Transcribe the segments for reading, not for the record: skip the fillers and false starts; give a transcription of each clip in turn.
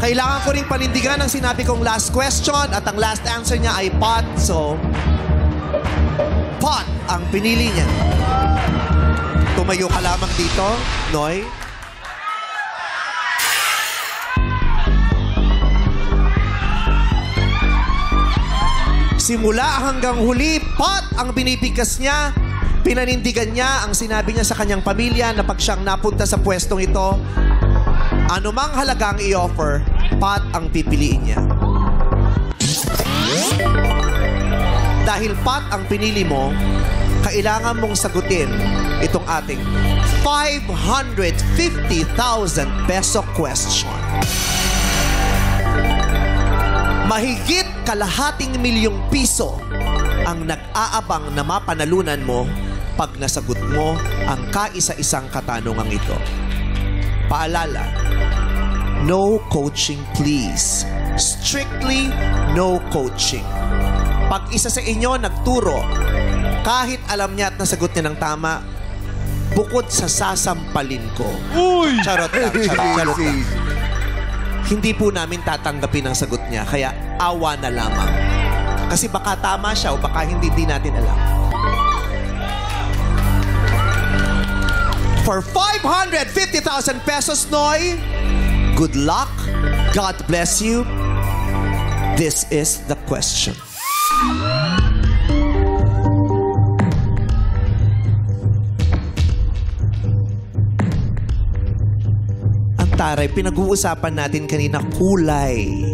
Kailangan ko rin panindigan ang sinabi kong last question at ang last answer niya ay pot. So, pot ang pinili niya. Tumayo ka lamang dito, Noy. Simula hanggang huli, pot ang binibigkas niya. Pinanindigan niya ang sinabi niya sa kanyang pamilya na pag siyang napunta sa pwestong ito, anumang halagang i-offer, pot ang pipiliin niya. Dahil pot ang pinili mo, kailangan mong sagutin itong ating 550,000 peso question. Mahigit kalahating milyong piso ang nag-aabang na mapanalunan mo pag nasagot mo ang kaisa-isang katanungang ito. Paalala, no coaching please. Strictly no coaching. Pag isa sa inyo nagturo, kahit alam niya at nasagot niya ng tama, bukod sa sasampalin ko. Uy! Charot lang, charot lang. Hindi po namin tatanggapin ang sagot niya, kaya awa na lamang. Kasi baka tama siya o baka hindi din natin alam. For 550,000 pesos, Noy, good luck, God bless you. This is the question. Taray, pinag-uusapan natin kanina kulay.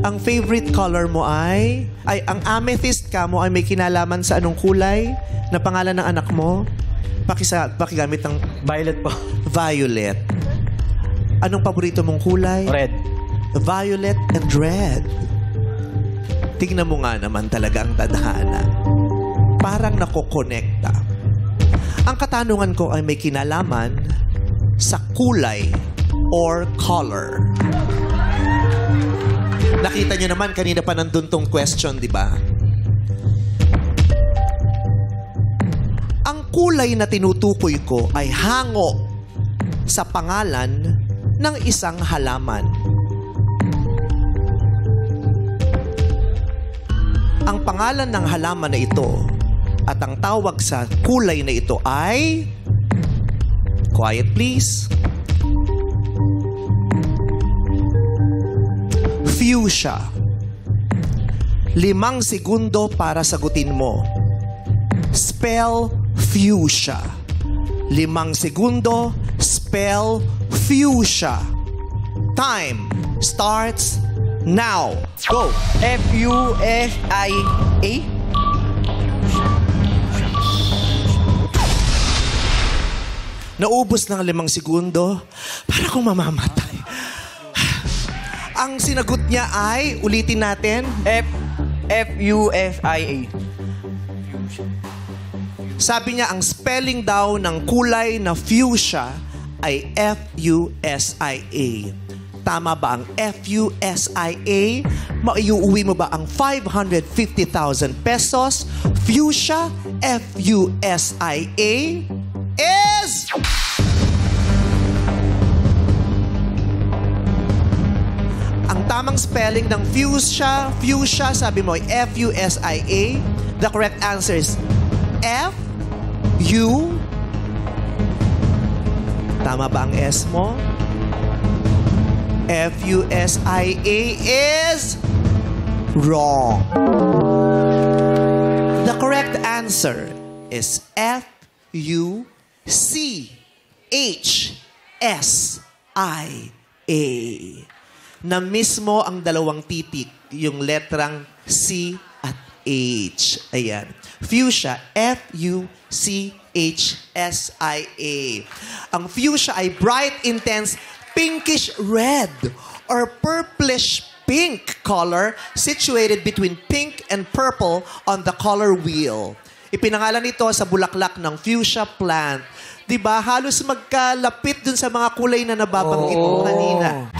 Ang favorite color mo ay ang amethyst ka mo ay may kinalaman sa anong kulay na pangalan ng anak mo? Pakigamit ng Violet po. Violet. Anong paborito mong kulay? Red. Violet and red. Tignan mo nga naman talaga ang tadhana. Parang nakokonekta. Ang katanungan ko ay may kinalaman sa kulay or color. Nakita nyo naman, kanina pa nandun tong question, di ba? Ang kulay na tinutukoy ko ay hango sa pangalan ng isang halaman. Ang pangalan ng halaman na ito at ang tawag sa kulay na ito ay... Quiet please. Fuchsia. 5 segundo para sagutin mo. Spell fuchsia. 5 segundo, spell fuchsia. Time starts now. Go! F-U-S-I-A. Naubos ng 5 segundo. Para kung mamamatay. Ang sinagot niya ay, ulitin natin. F-U-S-I-A. Sabi niya, ang spelling daw ng kulay na fuchsia ay F-U-S-I-A. Tama ba ang F-U-S-I-A? Maiuwi mo ba ang 550,000 pesos? Fuchsia, F-U-S-I-A, is... Ang tamang spelling ng fuchsia, sabi mo ay F-U-S-I-A. The correct answer is F-U. Tama ba ang S mo? F-U-S-I-A is wrong. The correct answer is F-U-C-H-S-I-A. Na mismo ang dalawang titik, yung letrang C at H. Ayan. Fuchsia, F-U-C-H-S-I-A. Ang fuchsia ay bright, intense, pinkish red or purplish pink color situated between pink and purple on the color wheel. Ipinangalan ito sa bulaklak ng fuchsia plant. Diba? Halos magkalapit dun sa mga kulay na nababanggit mo kanina.